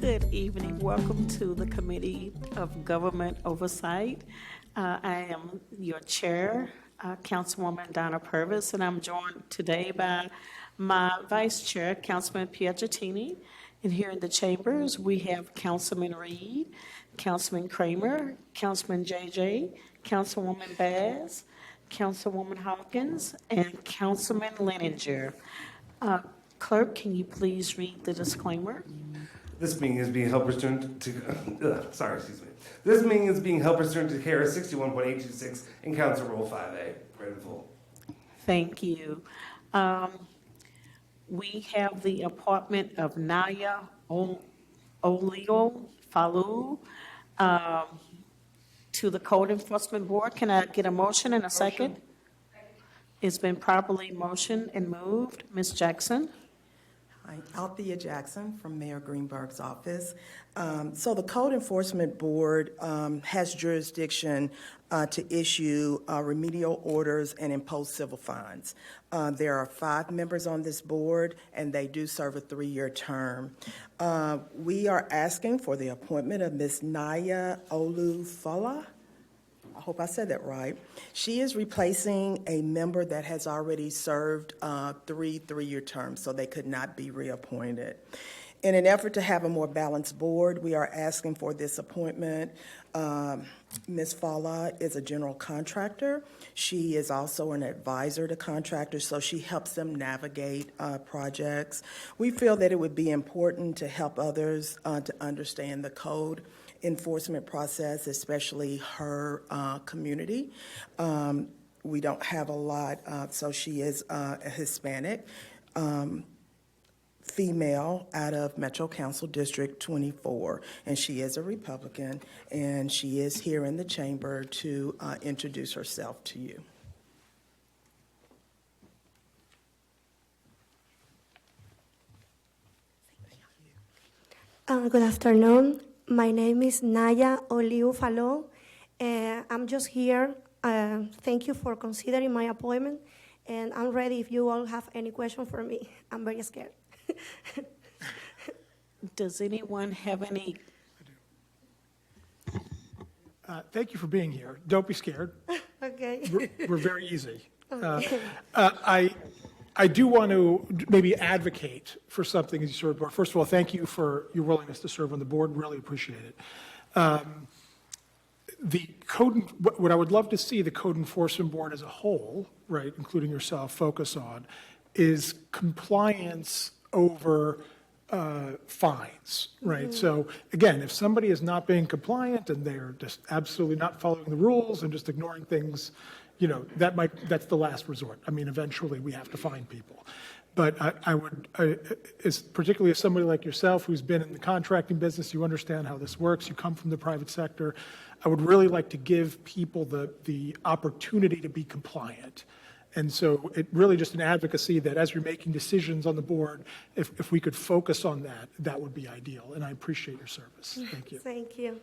Good evening. Welcome to the Committee of Government Oversight. I am your chair, Councilwoman Donna Purvis, and I'm joined today by my vice chair, Councilman Pietratini. And here in the chambers, we have Councilman Reed, Councilman Kramer, Councilman JJ, Councilwoman Baz, Councilwoman Hawkins, and Councilman Leninger. Clerk, can you please read the disclaimer? This meeting is being held pursuant to, This meeting is being held pursuant to KRS 61.826 and Council Rule 5A. Read in full. Thank you. We have the appointment of Naya Oleo Falu to the Code Enforcement Board. Can I get a motion and a second? It's been properly motioned and moved. Ms. Jackson? Hi, Althea Jackson from Mayor Greenberg's office. So the Code Enforcement Board has jurisdiction to issue remedial orders and impose civil fines. There are 5 members on this board, and they do serve a 3-year term. We are asking for the appointment of Ms. Naya Olufala. I hope I said that right. She is replacing a member that has already served 3-year terms, so they could not be reappointed. In an effort to have a more balanced board, we are asking for this appointment. Ms. Fala is a general contractor. She is also an advisor to contractors, so she helps them navigate projects. We feel that it would be important to help others to understand the code enforcement process, especially her community. We don't have a lot, so she is a Hispanic female out of Metro Council District 24, and she is a Republican, and she is here in the chamber to introduce herself to you. Good afternoon. My name is Naya Oliufalo. I'm just here. Thank you for considering my appointment, and I'm ready if you all have any question for me. I'm very scared. Does anyone have any? Thank you for being here. Don't be scared. Okay. We're very easy. I do want to maybe advocate for something as you serve the board. First of all, thank you for your willingness to serve on the board. Really appreciate it. The code, what I would love to see the Code Enforcement Board as a whole, right, including yourself, focus on, is compliance over fines, right? Mm-hmm. So again, if somebody is not being compliant and they're just absolutely not following the rules and just ignoring things, you know, that's the last resort. I mean, eventually we have to fine people. But particularly as somebody like yourself who's been in the contracting business, you understand how this works, you come from the private sector, I would really like to give people the opportunity to be compliant. And so it really just an advocacy that as you're making decisions on the board, if we could focus on that, that would be ideal. And I appreciate your service. Thank you. Thank you.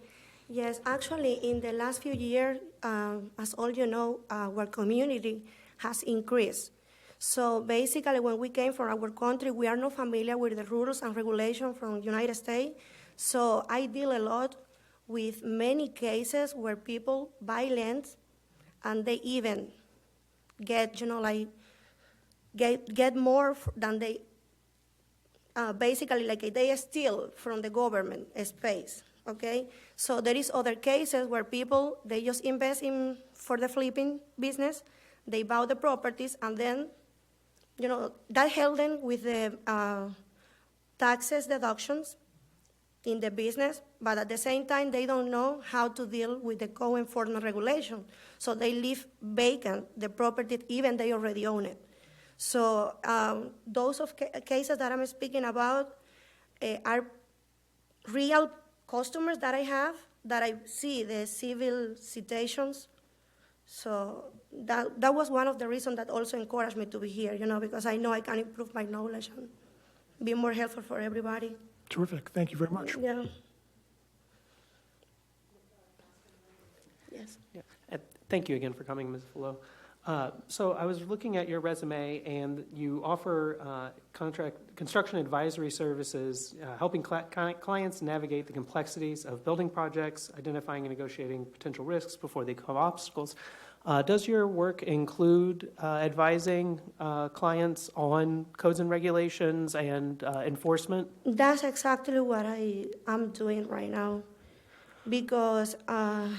Yes, actually, in the last few years, as all you know, our community has increased. So basically, when we came from our country, we are not familiar with the rules and regulations from the United States. So I deal a lot with many cases where people buy land and they even get, get more than they, basically like they steal from the government space, okay? So there is other cases where people, they just invest in for the flipping business, they buy the properties, and then, that helps them with the taxes deductions in the business, but at the same time, they don't know how to deal with the code enforcement regulation. So they leave vacant the property, even they already own it. So those cases that I'm speaking about are real customers that I have, that I see the civil citations. So that was one of the reasons that also encouraged me to be here, because I know I can improve my knowledge and be more helpful for everybody. Terrific. Thank you very much. Yeah. Yes. Yeah. Thank you again for coming, Ms. Flo. So I was looking at your resume, and you offer construction advisory services, helping clients navigate the complexities of building projects, identifying and negotiating potential risks before they become obstacles. Does your work include advising clients on codes and regulations and enforcement? That's exactly what I'm doing right now, because I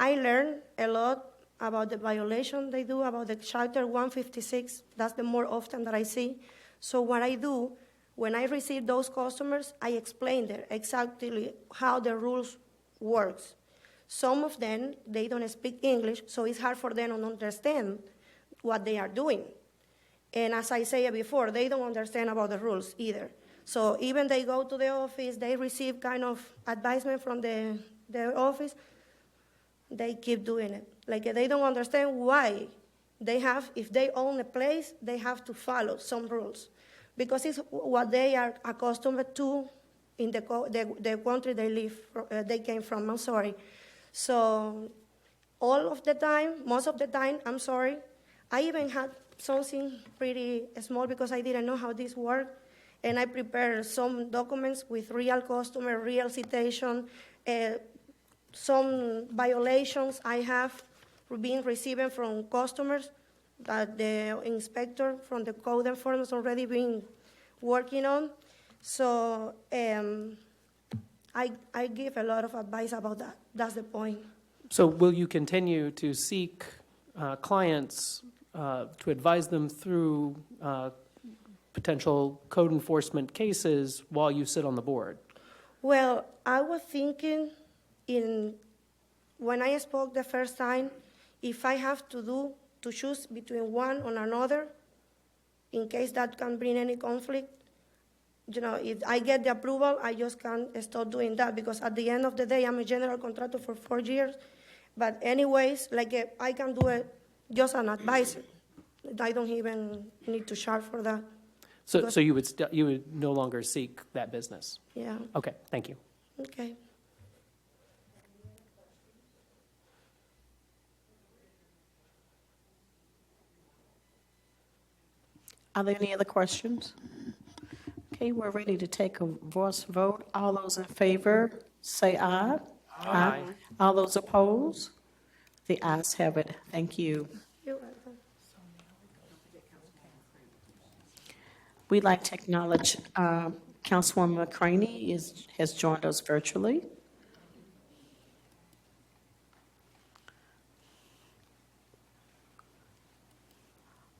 learned a lot about the violation they do, about the Chapter 156. That's the more often that I see. So what I do, when I receive those customers, I explain them exactly how the rules works. Some of them, they don't speak English, so it's hard for them to understand what they are doing. And as I said before, they don't understand about the rules either. So even they go to the office, they receive kind of advisement from the office, they keep doing it. Like they don't understand why they have, if they own a place, they have to follow some rules. Because it's what they are accustomed to in the country they live, they came from, I'm sorry. So all of the time, most of the time, I'm sorry, I even had something pretty small because I didn't know how this worked. And I prepared some documents with real customer, real citation, some violations I have been receiving from customers that the inspector from the code enforcement has already been working on. So I give a lot of advice about that. That's the point. So will you continue to seek clients to advise them through potential code enforcement cases while you sit on the board? Well, I was thinking when I spoke the first time, if I have to choose between one or another, in case that can bring any conflict, if I get the approval, I just can't start doing that, because at the end of the day, I'm a general contractor for 4 years. But anyways, I can do it just an advisor. I don't even need to charge for that. So you would no longer seek that business? Yeah. Okay, thank you. Okay. Are there any other questions? Okay, we're ready to take a voice vote. All those in favor, say aye. Aye. All those opposed? The ayes have it. Thank you. You're welcome. We'd like to acknowledge Councilwoman McCraney has joined us virtually.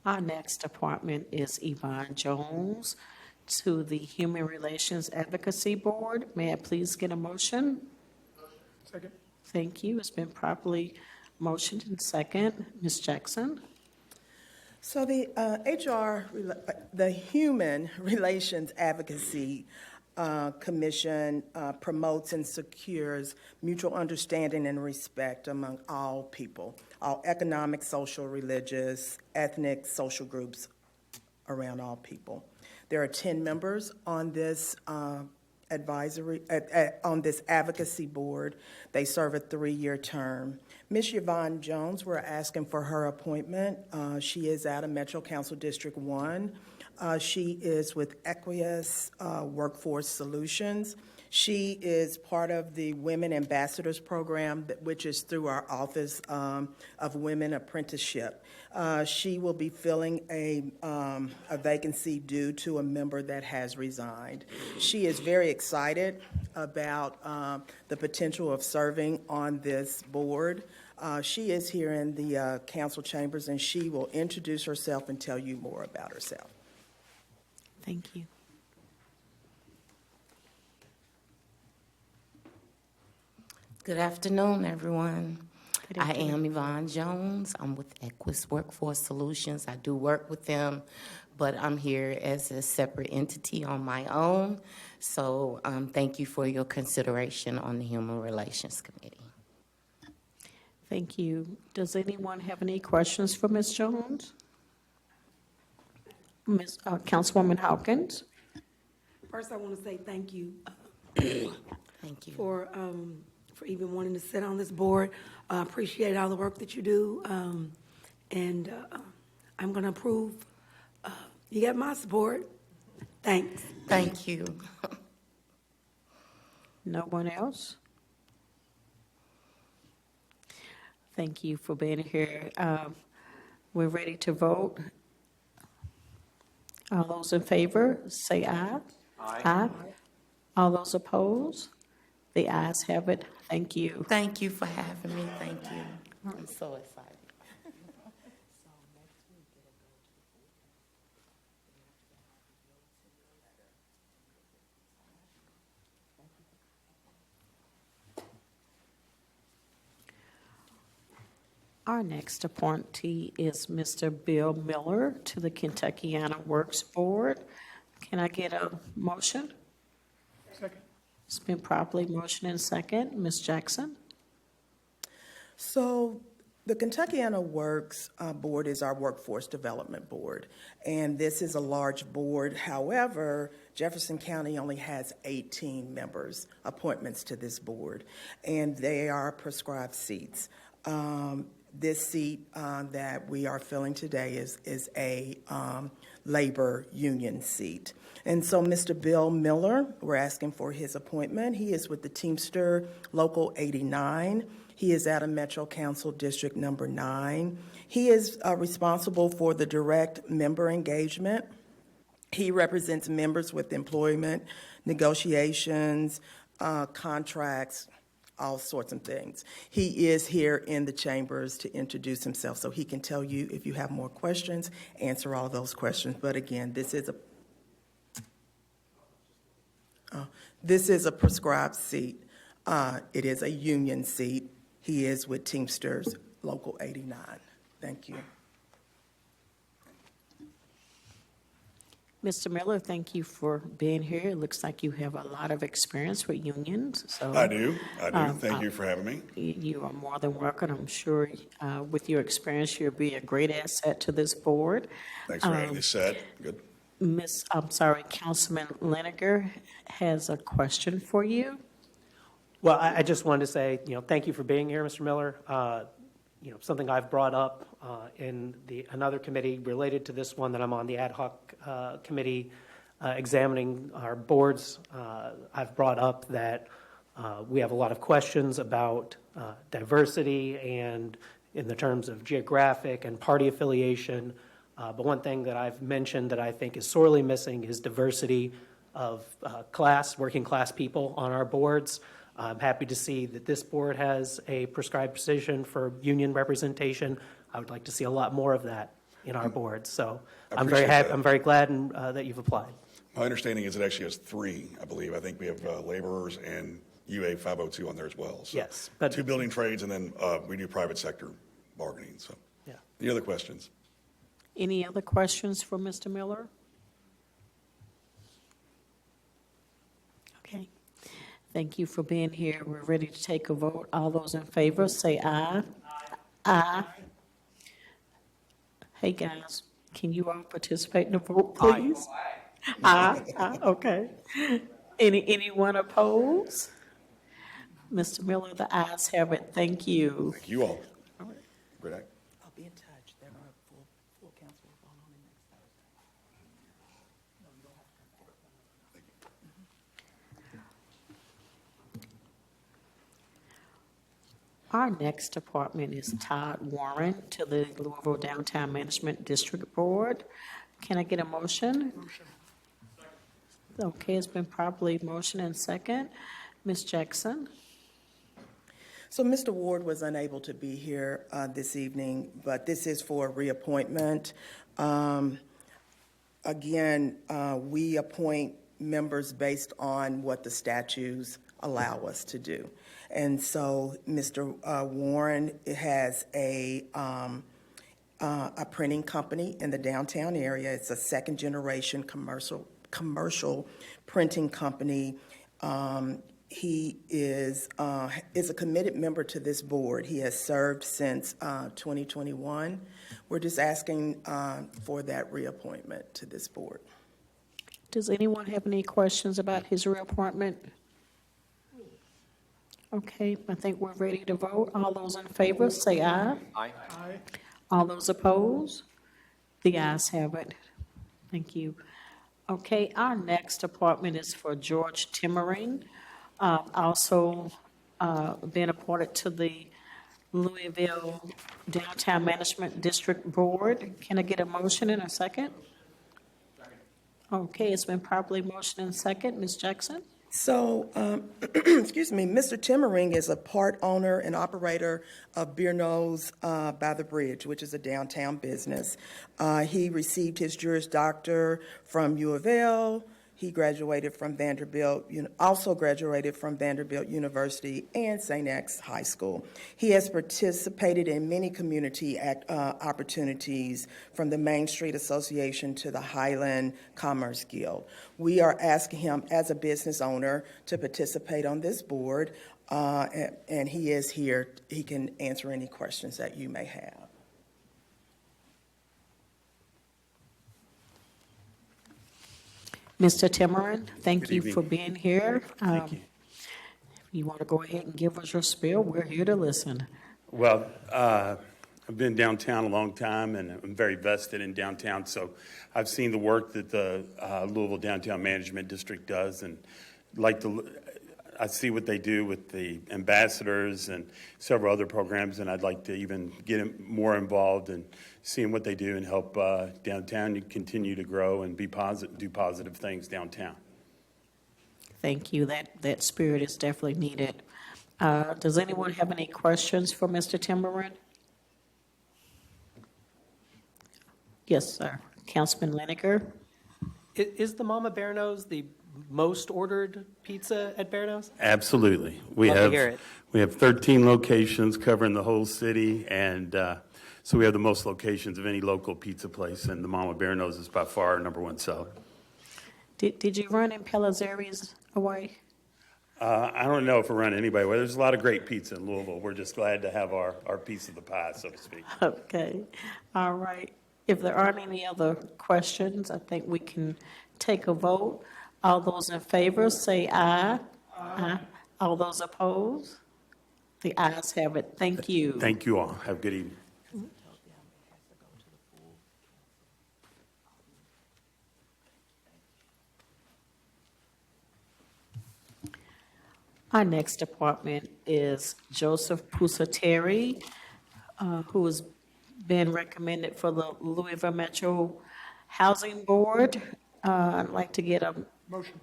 Our next appointment is Yvonne Jones to the Human Relations Advocacy Board. May I please get a motion? Second. Thank you. It's been properly motioned and second. Ms. Jackson? So the the Human Relations Advocacy Commission promotes and secures mutual understanding and respect among all people, all economic, social, religious, ethnic, social groups around all people. There are 10 members on this on this advocacy board. They serve a 3-year term. Ms. Yvonne Jones, we're asking for her appointment. She is out of Metro Council District 1. She is with Equius Workforce Solutions. She is part of the Women Ambassadors Program, which is through our Office of Women Apprenticeship. She will be filling a vacancy due to a member that has resigned. She is very excited about the potential of serving on this board. She is here in the council chambers, and she will introduce herself and tell you more about herself. Thank you. Good afternoon, everyone. Good I afternoon. am Yvonne Jones. I'm with Equus Workforce Solutions. I do work with them, but I'm here as a separate entity on my own. So thank you for your consideration on the Human Relations Committee. Thank you. Does anyone have any questions for Ms. Jones? Councilwoman Hawkins? First, I want to say thank you Thank you. for for even wanting to sit on this board. Appreciate all the work that you do, and I'm going to approve. You got my support. Thanks. Thank you. No one else? Thank you for being here. We're ready to vote. All those in favor, say aye. Aye. All those opposed? The ayes have it. Thank you. Thank you for having me. Thank you. I'm so excited. Our next appointee is Mr. Bill Miller to the Kentuckiana Works Board. Can I get a motion? Second. It's been properly motioned and second. Ms. Jackson? So the Kentuckiana Works Board is our workforce development board, and this is a large board. However, Jefferson County only has 18 members, appointments to this board, and they are prescribed seats. This seat that we are filling today is a labor union seat. And so Mr. Bill Miller, we're asking for his appointment. He is with the Teamster Local 89. He is out of Metro Council District Number 9. He is responsible for the direct member engagement. He represents members with employment, negotiations, contracts, all sorts of things. He is here in the chambers to introduce himself, so he can tell you if you have more questions, answer all those questions. But again, this is a prescribed seat. It is a union seat. He is with Teamsters Local 89. Thank you. Mr. Miller, thank you for being here. It looks like you have a lot of experience with unions. So I do. Thank you for having me. you are more than welcome. I'm sure with your experience, you'll be a great asset to this board. Thanks for having me set. Good. Councilman Leniger has a question for you. Well, I just wanted to say, thank you for being here, Mr. Miller. Something I've brought up in another committee related to this one that I'm on, the ad hoc committee examining our boards. I've brought up that we have a lot of questions about diversity and in the terms of geographic and party affiliation. But one thing that I've mentioned that I think is sorely missing is diversity of working class people on our boards. I'm happy to see that this board has a prescribed position for union representation. I would like to see a lot more of that in our boards. So I'm very happy. I'm very glad that you've applied. My understanding is it actually has 3, I believe. I think we have laborers and UA 502 on there as well. So Yes, but 2 building trades, and then we do private sector bargaining. So, yeah. Any other questions? Any other questions for Mr. Miller? Okay. Thank you for being here. We're ready to take a vote. All those in favor, say aye. Aye. Hey, guys, can you all participate in the vote, please? Aye. Aye. Okay. Anyone opposed? Mr. Miller, the ayes have it. Thank you. Thank you all. Great act. I'll be in touch. They're going to full council will vote on it next Thursday. Our next appointment is Todd Warren to the Louisville Downtown Management District Board. Can I get a motion? Motion. Okay, it's been properly motioned and second. Ms. Jackson? So Mr. Ward was unable to be here this evening, but this is for reappointment. Again, we appoint members based on what the statutes allow us to do. And so Mr. Warren has a printing company in the downtown area. It's a second-generation commercial printing company. He is a committed member to this board. He has served since 2021. We're just asking for that reappointment to this board. Does anyone have any questions about his reappointment? Okay, I think we're ready to vote. All those in favor, say aye. Aye. All those opposed? The ayes have it. Thank you. Okay, our next appointment is for George Timmering, also being appointed to the Louisville Downtown Management District Board. Can I get a motion in a second? Okay, it's been properly motioned and second. Ms. Jackson? So, excuse me, Mr. Timmering is a part owner and operator of Beer Nose by the Bridge, which is a downtown business. He received his Juris Doctor from U of L. He graduated from Vanderbilt, also graduated from Vanderbilt University and St. X High School. He has participated in many community opportunities, from the Main Street Association to the Highland Commerce Guild. We are asking him, as a business owner, to participate on this board, and he is here. He can answer any questions that you may have. Mr. Timmering, thank Good you evening. for being here. Thank you. If you want to go ahead and give us your spiel, we're here to listen. Well, I've been downtown a long time, and I'm very vested in downtown. So I've seen the work that the Louisville Downtown Management District does, and I see what they do with the ambassadors and several other programs, and I'd like to even get more involved in seeing what they do and help downtown continue to grow and do positive things downtown. Thank you. That spirit is definitely needed. Does anyone have any questions for Mr. Timmering? Yes, sir. Councilman Liniger? Is the Mama Bear Nose the most ordered pizza at Bear Nose? Absolutely. Love to hear it. We have 13 locations covering the whole city, and so we have the most locations of any local pizza place, and the Mama Bear Nose is by far our number one seller. Did you run in Pellizzeri's away? I don't know if we're running anybody. Well, there's a lot of great pizza in Louisville. We're just glad to have our piece of the pie, so to speak. Okay. All right. If there aren't any other questions, I think we can take a vote. All those in favor, say aye. Aye. All those opposed? The ayes have it. Thank you. Thank you all. Have a good evening. Our next appointment is Joseph Pusateri, who has been recommended for the Louisville Metro Housing Board. I'd like to get a Motion.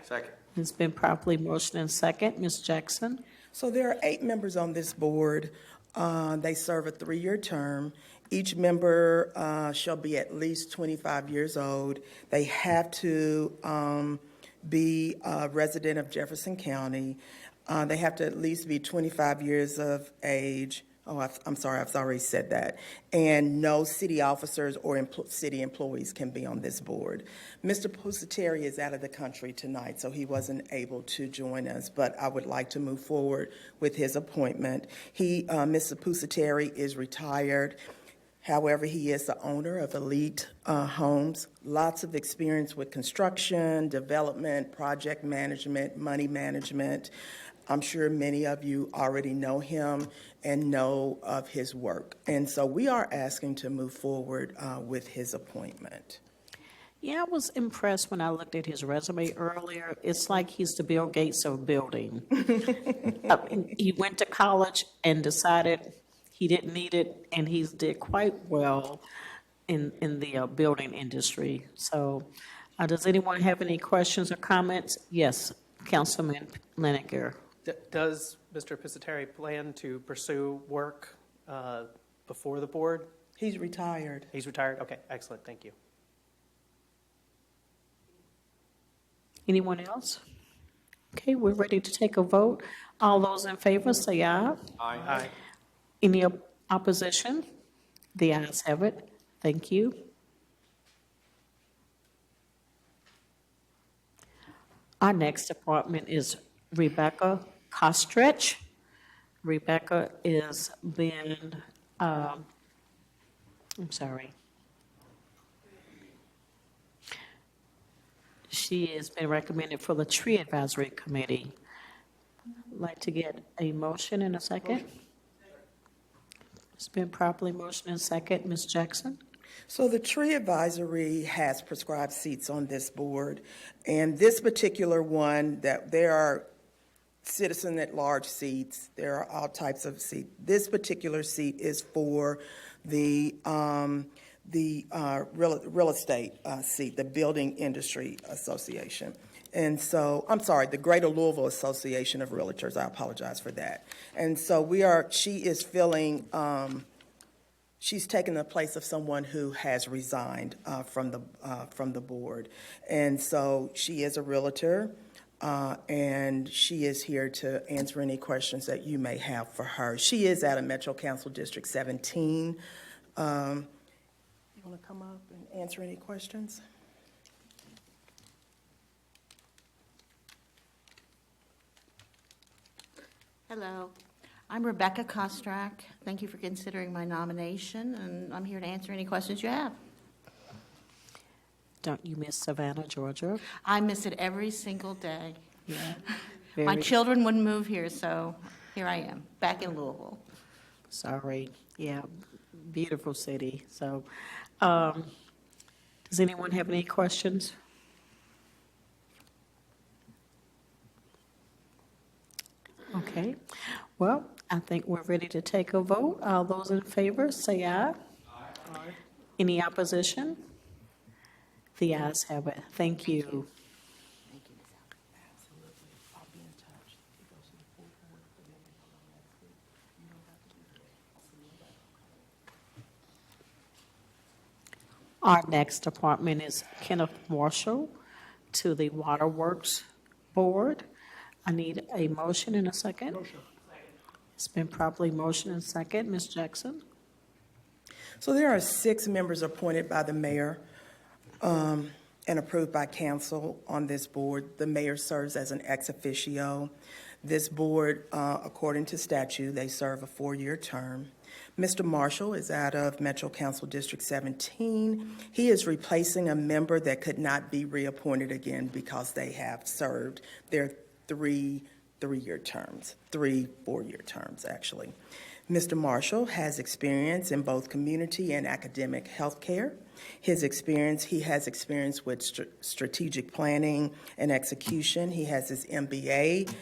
Second. It's been properly motioned and second. Ms. Jackson? So there are 8 members on this board. They serve a 3-year term. Each member shall be at least 25 years old. They have to be a resident of Jefferson County. They have to at least be 25 years of age. Oh, I'm sorry, I've already said that. And no city officers or city employees can be on this board. Mr. Pusateri is out of the country tonight, so he wasn't able to join us, but I would like to move forward with his appointment. Mr. Pusateri is retired. However, he is the owner of Elite Homes, lots of experience with construction, development, project management, money management. I'm sure many of you already know him and know of his work. And so we are asking to move forward with his appointment. Yeah, I was impressed when I looked at his resume earlier. It's like he's the Bill Gates of building. He went to college and decided he didn't need it, and he's did quite well in the building industry. So does anyone have any questions or comments? Yes, Councilman Liniger. Does Mr. Pusateri plan to pursue work before the board? He's retired. He's retired? Okay, excellent, thank you. Anyone else? Okay, we're ready to take a vote. All those in favor, say aye. Aye. Any opposition? The ayes have it. Thank you. Our next appointment is Rebecca Kostrich. Rebecca is been, I'm sorry. She has been recommended for the Tree Advisory Committee. like to get a motion in a second. It's been properly motioned and second. Ms. Jackson? So the tree advisory has prescribed seats on this board, and this particular one, that there are citizen at large seats, there are all types of seats. This particular seat is for the real estate seat, the Building Industry Association. And so, I'm sorry, the Greater Louisville Association of Realtors, I apologize for that. And so she is filling, she's taken the place of someone who has resigned from the board. And so she is a realtor, and she is here to answer any questions that you may have for her. She is out of Metro Council District 17. You want to come up and answer any questions? Hello, I'm Rebecca Kostrak. Thank you for considering my nomination, and I'm here to answer any questions you have. Don't you miss Savannah, Georgia? I miss it every single day. Yeah. My Very children wouldn't move here, so here I am, back in Louisville. sorry. Yeah, beautiful city. So, does anyone have any questions? Okay. Well, I think we're ready to take a vote. All those in favor, say aye. Aye. Any opposition? The ayes have it. Thank you. Our next appointment is Kenneth Marshall to the Waterworks Board. I need a motion and a second. Motion. It's been properly motioned and second. Ms. Jackson? So there are 6 members appointed by the mayor and approved by council on this board. The mayor serves as an ex officio. This board, according to statute, they serve a 4-year term. Mr. Marshall is out of Metro Council District 17. He is replacing a member that could not be reappointed again because they have served their 3-4-year terms, actually. Mr. Marshall has experience in both community and academic health care. He has experience with strategic planning and execution. He has his MBA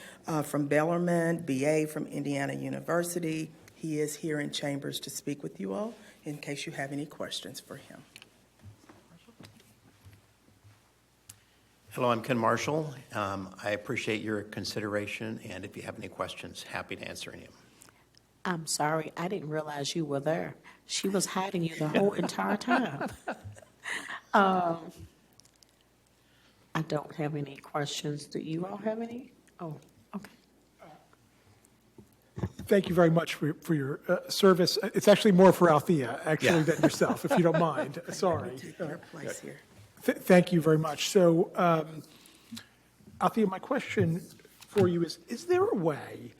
from Bellarmine, BA from Indiana University. He is here in chambers to speak with you all in case you have any questions for him. Hello, I'm Ken Marshall. I appreciate your consideration, and if you have any questions, happy to answer any of them. I'm sorry, I didn't realize you were there. She was hiding you the whole entire time. I don't have any questions. Do you all have any? Oh, okay. Thank you very much for your service. It's actually more for Althea, actually, than yourself, if you don't mind. Sorry. Taking her place here. Thank you very much. So, Althea, my question for you is there a way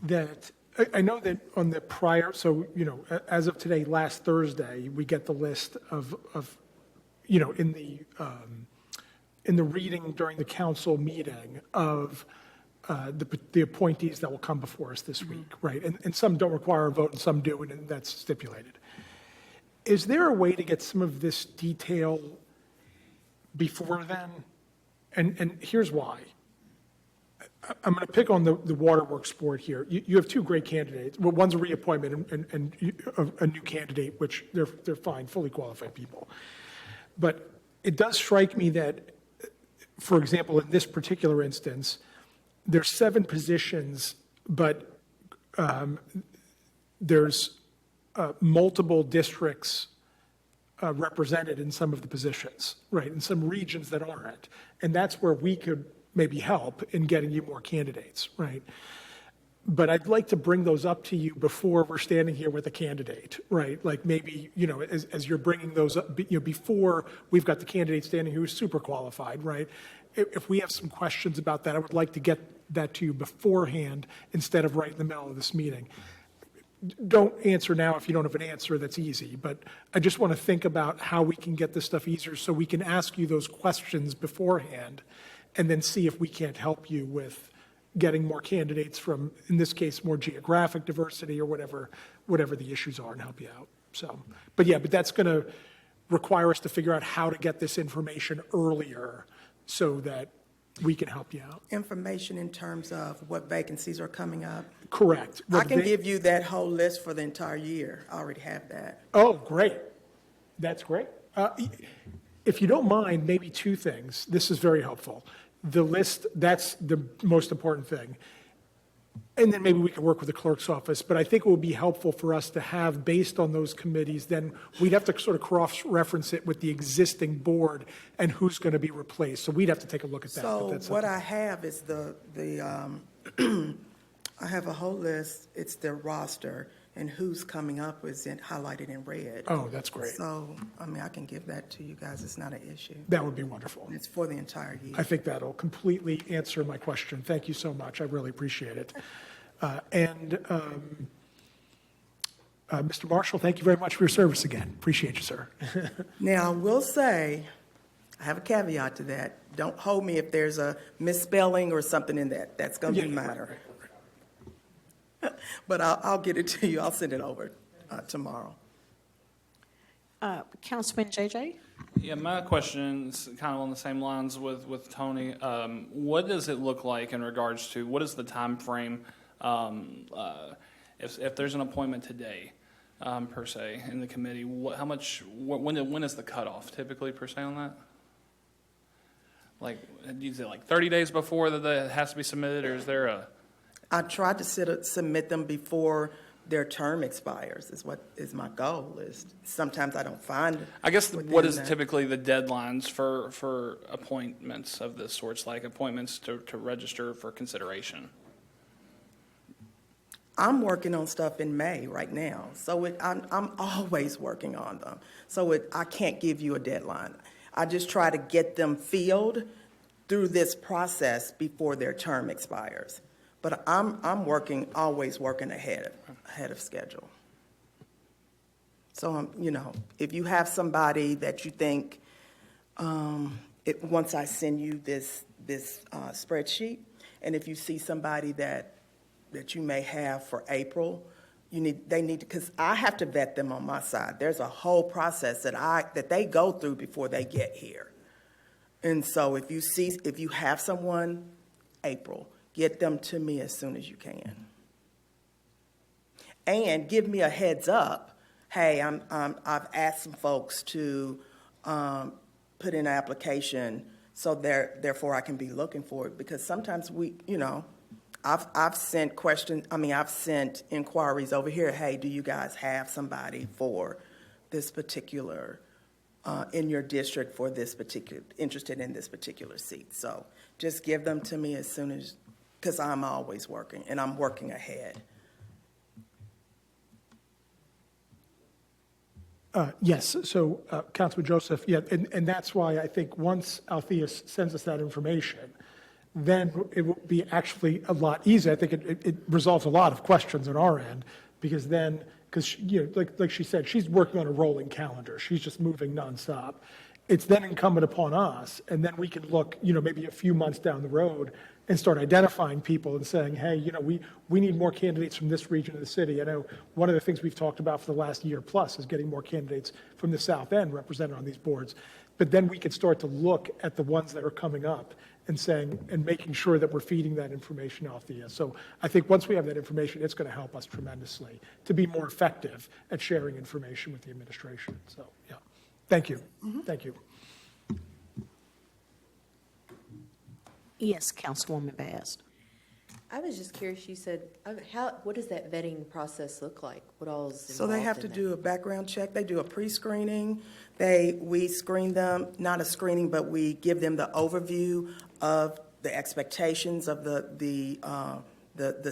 that, I know that on the prior, so, you know, as of today, last Thursday, we get the list of you know, in the reading during the council meeting of the appointees that will come before us this week, right? And some don't require a vote and some do, and that's stipulated. Is there a way to get some of this detail before then? And here's why. I'm going to pick on the Waterworks Board here. You have 2 great candidates. Well, one's a reappointment and a new candidate, which they're fine, fully qualified people. But it does strike me that, for example, in this particular instance, there's 7 positions, but there's multiple districts represented in some of the positions, right, in some regions that aren't. And that's where we could maybe help in getting you more candidates, right? But I'd like to bring those up to you before we're standing here with a candidate, right? Like maybe, you know, as you're bringing those up, you know, before we've got the candidate standing who's super qualified, right? If we have some questions about that, I would like to get that to you beforehand instead of right in the middle of this meeting. Don't answer now if you don't have an answer, that's easy. But I just want to think about how we can get this stuff easier so we can ask you those questions beforehand and then see if we can't help you with getting more candidates from, in this case, more geographic diversity or whatever the issues are and help you out. So, but that's going to require us to figure out how to get this information earlier so that we can help you out. Information in terms of what vacancies are coming up. Correct. I can give you that whole list for the entire year. I already have that. Oh, great. That's great. If you don't mind, maybe two things. This is very helpful. The list, that's the most important thing. And then maybe we can work with the clerk's office, but I think it would be helpful for us to have, based on those committees, then we'd have to sort of cross-reference it with the existing board and who's going to be replaced. So we'd have to take a look at that. So what I have is I have a whole list, it's their roster, and who's coming up is highlighted in red. Oh, that's great. So, I mean, I can give that to you guys, it's not an issue. That would be wonderful. And it's for the entire year. I think that'll completely answer my question. Thank you so much. I really appreciate it. Mr. Marshall, thank you very much for your service again. Appreciate you, sir. Now, I will say, I have a caveat to that. Don't hold me if there's a misspelling or something in that. That's going to be minor. But I'll get it to you. I'll send it over tomorrow. Councilman JJ? Yeah, my question is kind of on the same lines with Tony. What does it look like in regards to, what is the time frame if there's an appointment today, per se, in the committee? When is the cutoff typically, per se, on that? Like, do you say like 30 days before that it has to be submitted, or is there a? I tried to submit them before their term expires, is my goal. Sometimes I don't find it. I guess what is typically the deadlines for appointments of this sorts, like appointments to register for consideration? I'm working on stuff in May right now, so I'm always working on them. So I can't give you a deadline. I just try to get them filled through this process before their term expires. But I'm always working ahead of schedule. So, if you have somebody that you think, once I send you this spreadsheet, and if you see somebody that you may have for April, they need to, because I have to vet them on my side. There's a whole process that they go through before they get here. And so if you have someone, April, get them to me as soon as you can. And give me a heads up. Hey, I've asked some folks to put in an application, so therefore I can be looking for it. Because sometimes I've sent I've sent inquiries over here. Hey, do you guys have somebody for this particular in your district for this particular interested in this particular seat? So just give them to me as soon as. Because I'm always working, and I'm working ahead. Yes, so Councilman Joseph, and that's why I think once Althea sends us that information, then it will be actually a lot easier. I think it resolves a lot of questions on our end, because like she said, she's working on a rolling calendar. She's just moving nonstop. It's then incumbent upon us, and then we can look, maybe a few months down the road and start identifying people and saying, hey, we need more candidates from this region of the city. I know one of the things we've talked about for the last year plus is getting more candidates from the South End represented on these boards. But then we can start to look at the ones that are coming up and making sure that we're feeding that information off the. So I think once we have that information, it's going to help us tremendously to be more effective at sharing information with the administration. So, yeah. Thank you. Mm-hmm. Thank you. Yes, Councilwoman Bass. I was just curious, you said, what does that vetting process look like? What all is involved So they have to do a background check. They do a pre-screening. We screen them, not a screening, but we give them the overview of the expectations of the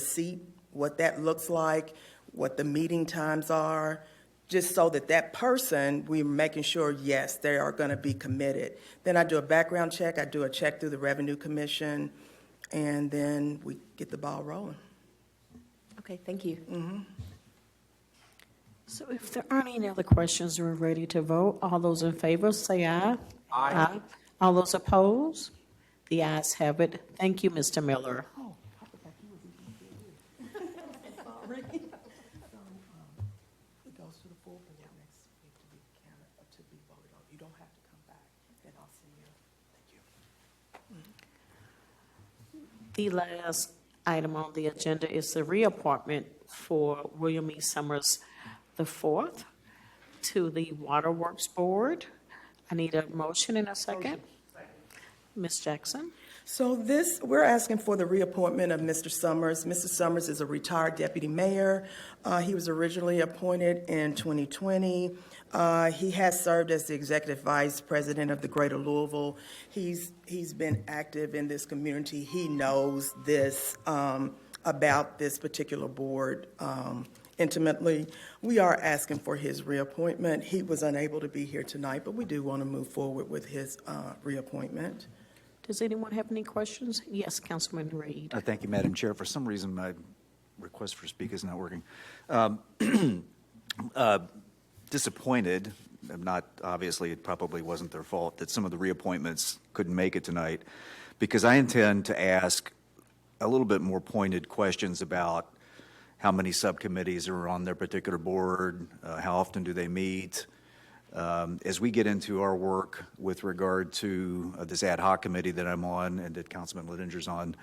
seat, what that looks like, what the meeting times are, just so that person, we're making sure, yes, they are going to be committed. Then I do a background check. I do a check through the Revenue Commission, and then we get the ball rolling. Okay, thank you. Mm-hmm. So if there aren't any other questions, we're ready to vote. All those in favor, say aye. Aye. All those opposed? The ayes have it. Thank you, Mr. Miller. The last item on the agenda is the reappointment for William E. Summers IV to the Waterworks Board. I need a motion and a second. Ms. Jackson? So we're asking for the reappointment of Mr. Summers. Mr. Summers is a retired deputy mayor. He was originally appointed in 2020. He has served as the executive vice president of the Greater Louisville. He's been active in this community. He knows this about this particular board intimately. We are asking for his reappointment. He was unable to be here tonight, but we do want to move forward with his reappointment. Does anyone have any questions? Yes, Councilman Reed. Thank you, Madam Chair. For some reason, my request for speak is not working. Disappointed, not obviously, it probably wasn't their fault that some of the reappointments couldn't make it tonight, because I intend to ask a little bit more pointed questions about how many subcommittees are on their particular board, how often do they meet. As we get into our work with regard to this ad hoc committee that I'm on and that Councilman Littinger's on,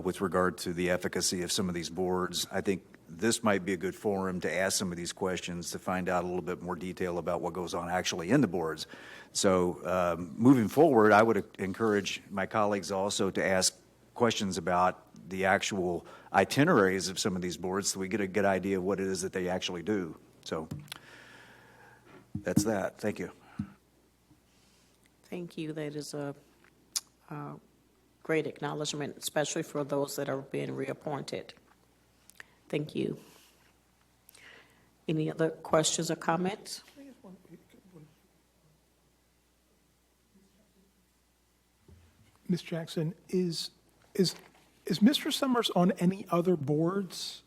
with regard to the efficacy of some of these boards, I think this might be a good forum to ask some of these questions to find out a little bit more detail about what goes on actually in the boards. So moving forward, I would encourage my colleagues also to ask questions about the actual itineraries of some of these boards so we get a good idea of what it is that they actually do. So that's that. Thank you. Thank you. That is a great acknowledgement, especially for those that are being reappointed. Thank you. Any other questions or comments? Ms. Jackson, is Mr. Summers on any other boards?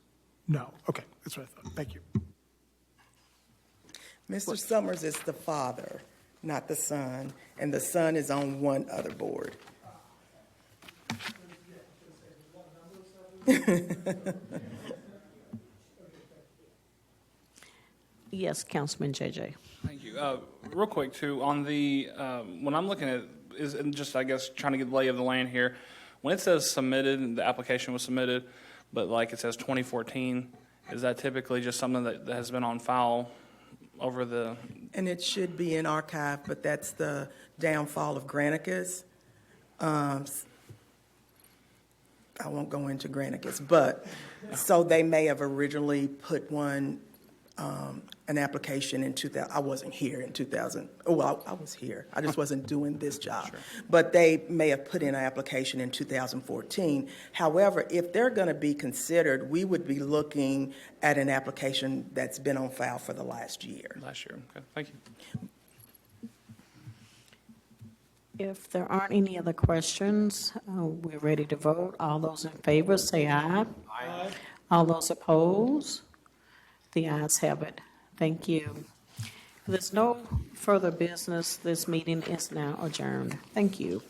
No. Okay, that's what I thought. Thank you. Mr. Summers is the father, not the son, and the son is on one other board. Yes, Councilman JJ. Thank you. Real quick, too, on the, when I'm looking at, is just, I guess, trying to get the lay of the land here, when it says submitted, the application was submitted, but like it says 2014, is that typically just something that has been on file over the... And it should be in archive, but that's the downfall of Granicus. I won't go into Granicus, but so they may have originally put one, an application in 2000. I wasn't here in 2000. Oh, well, I was here. I just wasn't doing this job. Sure. But they may have put in an application in 2014. However, if they're going to be considered, we would be looking at an application that's been on file for the last year. Last year. Okay. Thank you. If there aren't any other questions, we're ready to vote. All those in favor say aye. Aye. All those opposed? The ayes have it. Thank you. If there's no further business, this meeting is now adjourned. Thank you.